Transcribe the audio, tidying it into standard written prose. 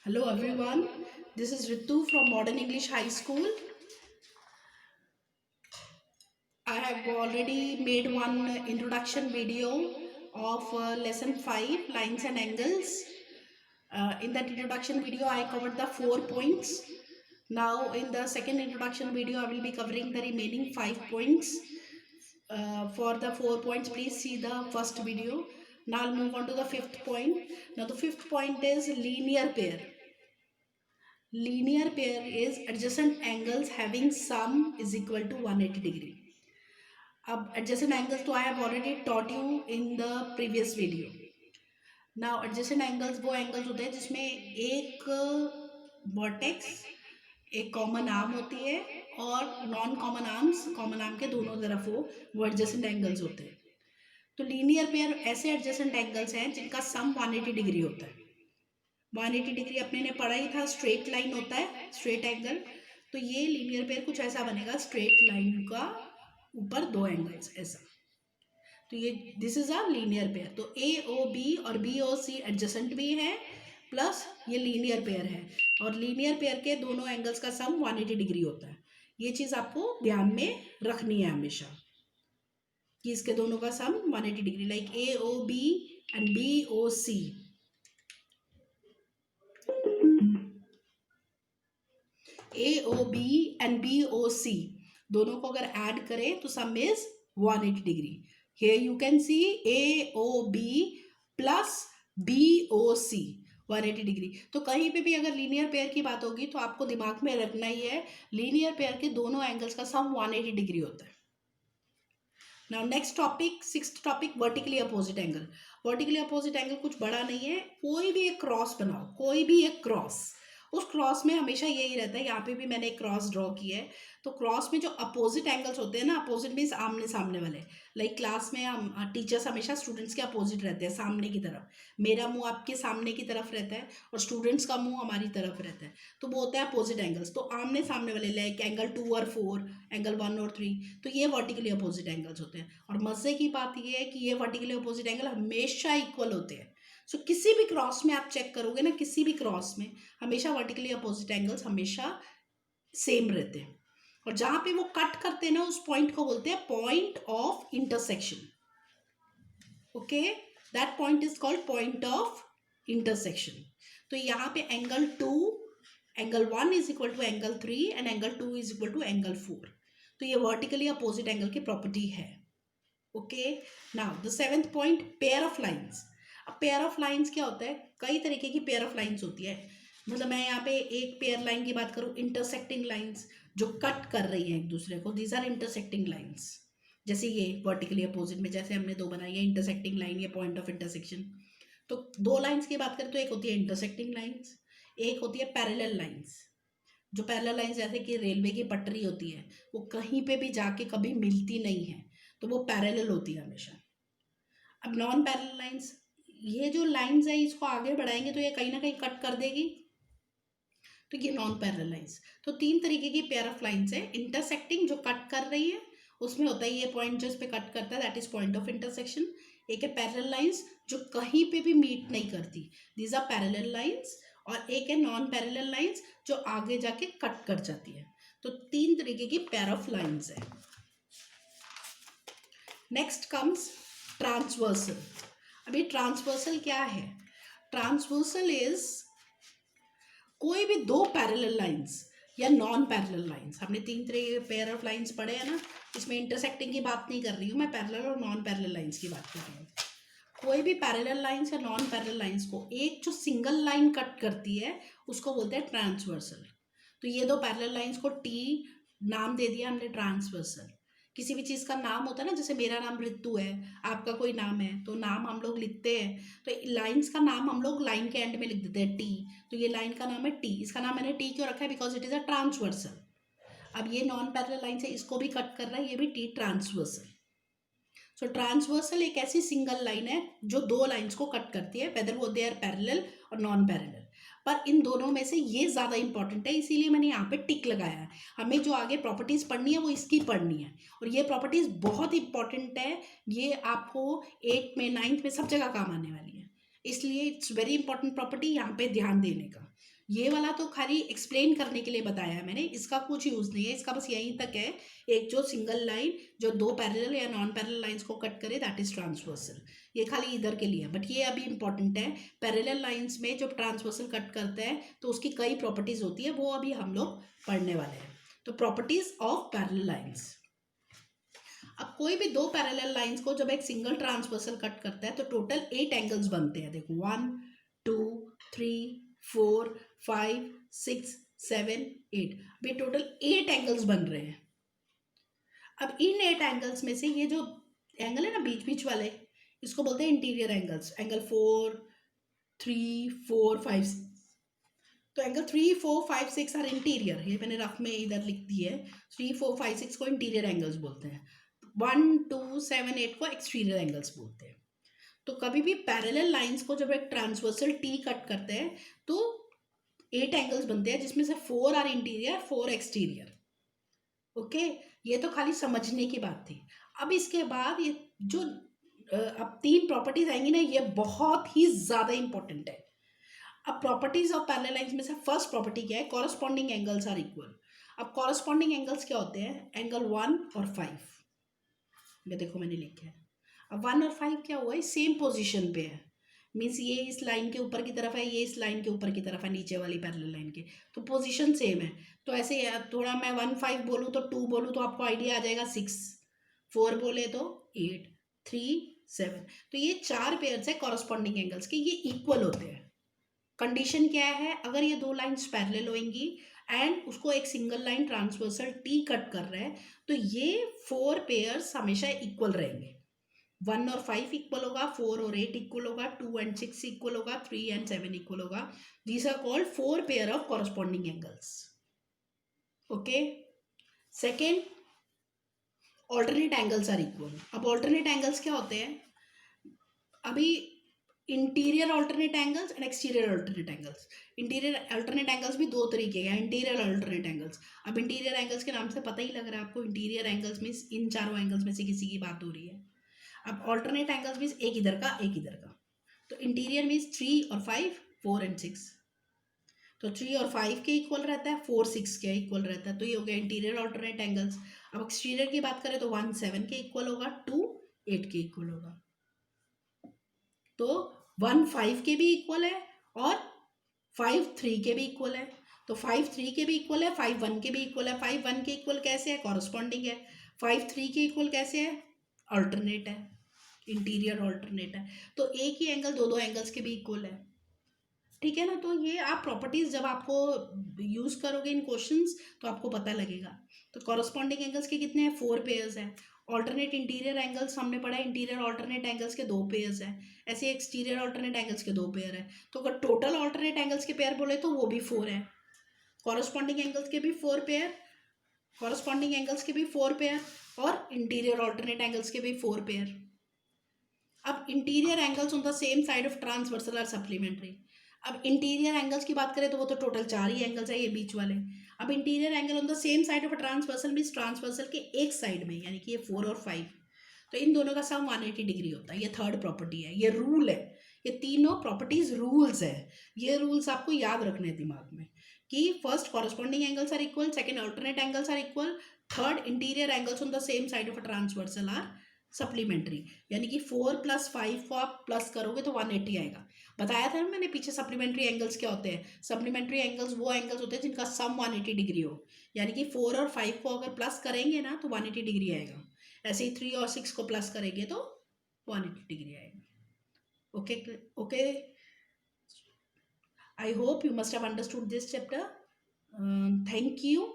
Hello everyone, this is Ritu from Modern English High School. I have already made one introduction video of lesson 5 lines and angles. In that introduction video I covered the 4 points. Now in the second introduction video I will be covering the remaining 5 points. For the 4 points please see the first video. Now I'll move on to the fifth point. Now the fifth point is linear pair. Linear pair is adjacent angles having sum is equal to 180 degree. अब adjacent angles तो I have already taught you in the previous video. Now adjacent angles वो angles होते हैं जिसमें एक vertex एक common arm होती है और non common arms common arm के दोनों तरफ वो एडजेसेंट एंगल्स होते हैं. तो लीनियर पेयर ऐसे एडजेसेंट एंगल्स हैं जिनका सम 180 डिग्री होता है. 180 डिग्री अपने ने पढ़ा ही था, स्ट्रेट लाइन होता है, स्ट्रेट एंगल. तो ये लीनियर पेयर कुछ ऐसा बनेगा, स्ट्रेट लाइन का ऊपर दो एंगल्स ऐसा. तो ये this is a linear pair. तो ए ओ बी और बी ओ सी एडजेसेंट भी है प्लस ये लीनियर पेयर है और लीनियर पेयर के दोनों एंगल्स का सम 180 डिग्री होता है. ये चीज आपको ध्यान में रखनी है हमेशा कि इसके दोनों का sum 180 degree, like A O B and B O C. A O B and B O C दोनों को अगर ऐड करें तो sum is 180 degree. Here you can see A O B plus B O C 180 degree. तो कहीं पे भी अगर लीनियर पेयर की बात होगी तो आपको दिमाग में रखना ही है लीनियर पेयर के दोनों एंगल्स का सम 180 डिग्री होता है. Now next topic, sixth topic, vertically opposite angle. Vertically opposite angle कुछ बड़ा नहीं है, कोई भी एक क्रॉस बनाओ, कोई भी एक क्रॉस. उस क्रॉस में हमेशा यही रहता है, यहाँ पे भी मैंने एक क्रॉस ड्रॉ की है. तो क्रॉस में जो अपोजिट एंगल्स होते हैं ना, अपोजिट मीन्स आमने सामने वाले. लाइक क्लास में हम टीचर्स हमेशा स्टूडेंट्स के अपोजिट रहते हैं, सामने की तरफ. मेरा मुंह आपके सामने की तरफ रहता है और स्टूडेंट्स का मुंह हमारी तरफ रहता है. तो वो होता है अपोजिट एंगल्स. तो आमने सामने वाले लाइक एंगल 2 और 4, एंगल 1 और 3, तो ये वर्टिकली अपोजिट एंगल्स होते हैं. और मजे की बात ये है कि ये वर्टिकली अपोजिट एंगल हमेशा इक्वल होते हैं. सो किसी भी क्रॉस में आप चेक करोगे ना, किसी भी क्रॉस में हमेशा वर्टिकली अपोजिट एंगल्स हमेशा सेम रहते हैं. और जहां पे वो कट करते हैं ना, उस पॉइंट को बोलते हैं point of intersection. Okay, that point is called point of intersection. तो यहाँ पे angle 2, angle 1 is equal to angle 3 and angle 2 is equal to angle 4. तो ये वर्टिकली अपोजिट एंगल की प्रॉपर्टी है. Okay, now the seventh point, pair of lines. अब pair of lines क्या होता है? कई तरीके की पेयर ऑफ लाइंस होती है. मतलब मैं यहाँ पे एक पेयर लाइन की बात करूँ, इंटरसेक्टिंग लाइंस जो कट कर रही है एक दूसरे को, दीज आर इंटरसेक्टिंग लाइंस. जैसे ये वर्टिकली अपोजिट में जैसे हमने दो बनाई है, इंटरसेक्टिंग लाइन, ये पॉइंट ऑफ इंटरसेक्शन. तो दो लाइंस की बात करें तो एक होती है इंटरसेक्टिंग लाइंस, एक होती है पैरेलल लाइंस. जो पैरेलल लाइंस जैसे कि रेलवे की पटरी होती है, वो कहीं पे भी जाके कभी मिलती नहीं है, तो वो पैरेलल होती है हमेशा. अब नॉन पैरेलल लाइंस, ये जो लाइंस है इसको आगे बढ़ाएंगे तो ये कहीं ना कहीं कट कर देगी, तो ये नॉन पैरेलल लाइंस. तो तीन तरीके की पेयर ऑफ लाइंस है. इंटरसेक्टिंग जो कट कर रही है, उसमें होता है ये पॉइंट जो इस पे कट करता है, that is point of intersection. एक है पैरेलल लाइंस जो कहीं पे भी मीट नहीं करती, दीज आर पैरेलल लाइंस. और एक है नॉन पैरेलल लाइंस जो आगे जाके कट कर जाती है. तो तीन तरीके की पेयर ऑफ लाइंस है. Next comes transversal. अभी ट्रांसवर्सल क्या है? ट्रांसवर्सल इज कोई भी दो पैरेलल लाइंस या नॉन पैरेलल लाइंस. हमने तीन तरह के पेयर ऑफ लाइंस पढ़े हैं ना, इसमें इंटरसेक्टिंग की बात नहीं कर रही हूँ मैं, पैरेलल और नॉन पैरेलल लाइंस की बात कर रही हूँ. कोई भी पैरेलल लाइंस या नॉन पैरेलल लाइंस को एक जो सिंगल लाइन कट करती है उसको बोलते हैं ट्रांसवर्सल. तो ये दो पैरेलल लाइंस को टी नाम दे दिया हमने, ट्रांसवर्सल. किसी भी चीज़ का नाम होता है ना, जैसे मेरा नाम रितु है, आपका कोई नाम है, तो नाम हम लोग लिखते हैं, तो लाइंस का नाम हम लोग लाइन के एंड में लिख देते हैं टी. तो ये लाइन का नाम है टी. इसका नाम मैंने टी क्यों रखा है? Because it is a transversal. अब ये नॉन पैरेलल लाइन है, इसको भी कट कर रहा है, ये भी टी ट्रांसवर्सल. सो ट्रांसवर्सल एक ऐसी सिंगल लाइन है जो दो लाइंस को कट करती है, वेदर वो दे आर पैरेलल और नॉन पैरेलल. पर इन दोनों में से ये ज़्यादा इंपॉर्टेंट है, इसीलिए मैंने यहाँ पे टिक लगाया है. हमें जो आगे प्रॉपर्टीज़ पढ़नी है वो इसकी पढ़नी है, और ये प्रॉपर्टीज़ बहुत इंपॉर्टेंट है. ये आपको 8th में 9th में सब जगह काम आने वाली है, इसलिए इट्स वेरी इंपॉर्टेंट प्रॉपर्टी, यहाँ पे ध्यान देने का. ये वाला तो खाली एक्सप्लेन करने के लिए बताया है मैंने, इसका कुछ यूज़ नहीं है, इसका बस यहीं तक है। एक जो सिंगल लाइन जो दो पैरेलल या नॉन पैरेलल लाइंस को कट करे, दैट इज ट्रांसवर्सल। ये खाली इधर के लिए है, बट ये अभी इंपॉर्टेंट है। पैरेलल लाइंस में जब ट्रांसवर्सल कट करते हैं तो उसकी कई प्रॉपर्टीज होती है, वो अभी हम लोग पढ़ने वाले हैं। तो प्रॉपर्टीज ऑफ पैरेलल लाइंस। अब कोई भी दो पैरेलल लाइंस को जब एक सिंगल ट्रांसवर्सल कट करता है तो टोटल 8 एंगल्स बनते हैं। देखो 1 2 3 4 5 6 7 8, अभी टोटल 8 एंगल्स बन रहे हैं। अब इन 8 एंगल्स में से ये जो एंगल है ना बीच बीच वाले, इसको बोलते हैं इंटीरियर एंगल्स। एंगल 4 3 4 5 तो एंगल 3 4 5 6 आर इंटीरियर। ये मैंने रफ में इधर लिख दी है। 3 4 5 6 को इंटीरियर एंगल्स बोलते हैं। 1 2 7 8 को एक्सटीरियर एंगल्स बोलते हैं। तो कभी भी पैरेलल लाइंस को जब एक ट्रांसवर्सल टी कट करते हैं तो 8 एंगल्स बनते हैं, जिसमें से 4 आर इंटीरियर 4 एक्सटीरियर। ओके, ये तो खाली समझने की बात थी। अब इसके बाद ये जो अब 3 प्रॉपर्टीज आएंगी ना, ये बहुत ही ज्यादा इंपॉर्टेंट है। अब प्रॉपर्टीज ऑफ पैरेलल लाइंस में से फर्स्ट प्रॉपर्टी क्या है? Corresponding angles are equal. अब कॉरस्पॉन्डिंग एंगल्स क्या होते हैं? एंगल 1 और 5। ये देखो मैंने लिखा है। अब 1 और 5 क्या हुआ है? सेम पोजीशन पे है। मीन्स ये इस लाइन के ऊपर की तरफ है, ये इस लाइन के ऊपर की तरफ है, नीचे वाली पैरेलल लाइन के, तो पोजीशन सेम है। तो ऐसे थोड़ा मैं 1 5 बोलूँ तो 2 बोलूँ तो आपको आइडिया आ जाएगा 6, 4 बोले तो 8, 3 7। तो ये 4 पेयर्स है कॉरस्पॉन्डिंग एंगल्स के, ये इक्वल होते हैं। कंडीशन क्या है? अगर ये दो लाइन्स पैरेलल होंगी एंड उसको एक single line transversal T cut कर रहा है तो ये 4 पेयर्स हमेशा इक्वल रहेंगे। 1 और 5 इक्वल होगा, 4 और 8 इक्वल होगा, 2 एंड 6 इक्वल होगा, 3 एंड 7 इक्वल होगा। These are called 4 pair of corresponding angles. Okay, second, alternate angles are equal. अब ऑल्टरनेट एंगल्स क्या होते हैं? अभी interior alternate angles and exterior alternate angles. Interior alternate angles भी दो तरीके के हैं, इंटीरियर अल्टरनेट एंगल्स। अब इंटीरियर एंगल्स के नाम से पता ही लग रहा है आपको, इंटीरियर एंगल्स मीन्स इन चारों एंगल्स में से किसी की बात हो रही है। अब अल्टरनेट एंगल्स मीन्स एक इधर का एक इधर का। तो इंटीरियर मीन्स 3 और 5, 4 एंड 6। तो 3 और 5 के इक्वल रहता है, 4 6 के इक्वल रहता है, तो ये हो गया इंटीरियर अल्टरनेट एंगल्स। अब एक्सटीरियर की बात करें तो 1 7 के इक्वल होगा, 2 8 के इक्वल होगा। तो 1 5 के भी इक्वल है और 5 3 के भी इक्वल है। तो 5 3 के भी इक्वल है, 5 1 के भी इक्वल है। 5 1 के इक्वल कैसे है? कॉरस्पॉन्डिंग है। 5 3 के इक्वल कैसे है? अल्टरनेट है, इंटीरियर अल्टरनेट है। तो एक ही एंगल दो दो एंगल्स के भी इक्वल है। ठीक है ना? तो ये आप प्रॉपर्टीज जब आपको यूज करोगे इन क्वेश्चंस तो आपको पता लगेगा। तो कॉरस्पॉन्डिंग एंगल्स के कितने हैं? 4 पेयर्स हैं। ऑल्टरनेट इंटीरियर एंगल्स हमने पढ़ा है, इंटीरियर ऑल्टरनेट एंगल्स के 2 पेयर्स हैं। ऐसे एक्सटीरियर ऑल्टरनेट एंगल्स के 2 पेयर है। तो अगर टोटल ऑल्टरनेट एंगल्स के पेयर बोले तो वो भी 4 है। कॉरस्पॉन्डिंग एंगल्स के भी 4 पेयर, कॉरस्पॉन्डिंग एंगल्स के भी 4 पेयर और इंटीरियर ऑल्टरनेट एंगल्स के भी 4 पेयर। अब interior angles on the same side of transversal are supplementary. अब इंटीरियर एंगल्स की बात करें तो वो तो टोटल 4 ही एंगल्स है, ये बीच वाले। अब interior angle on the same side of transversal means transversal के एक साइड में, यानी कि ये 4 और 5, तो इन दोनों का सम 180 डिग्री होता है। ये थर्ड प्रॉपर्टी है, ये रूल है। ये तीनों प्रॉपर्टीज रूल्स है। ये रूल्स आपको याद रखने हैं दिमाग में कि first corresponding angles are equal, second alternate angles are equal, third interior angles on the same side of a transversal are supplementary. यानी कि 4 + 5 को आप प्लस करोगे तो 180 आएगा। बताया था ना मैंने पीछे सप्लीमेंट्री एंगल्स क्या होते हैं। सप्लीमेंट्री एंगल्स वो एंगल्स होते हैं जिनका सम 180 डिग्री हो। यानी कि 4 और 5 को अगर प्लस करेंगे ना तो 180 डिग्री आएगा। ऐसे ही 3 और 6 को प्लस करेंगे तो 180 डिग्री आएगा। Okay okay, I hope you must have understood this chapter. Thank you.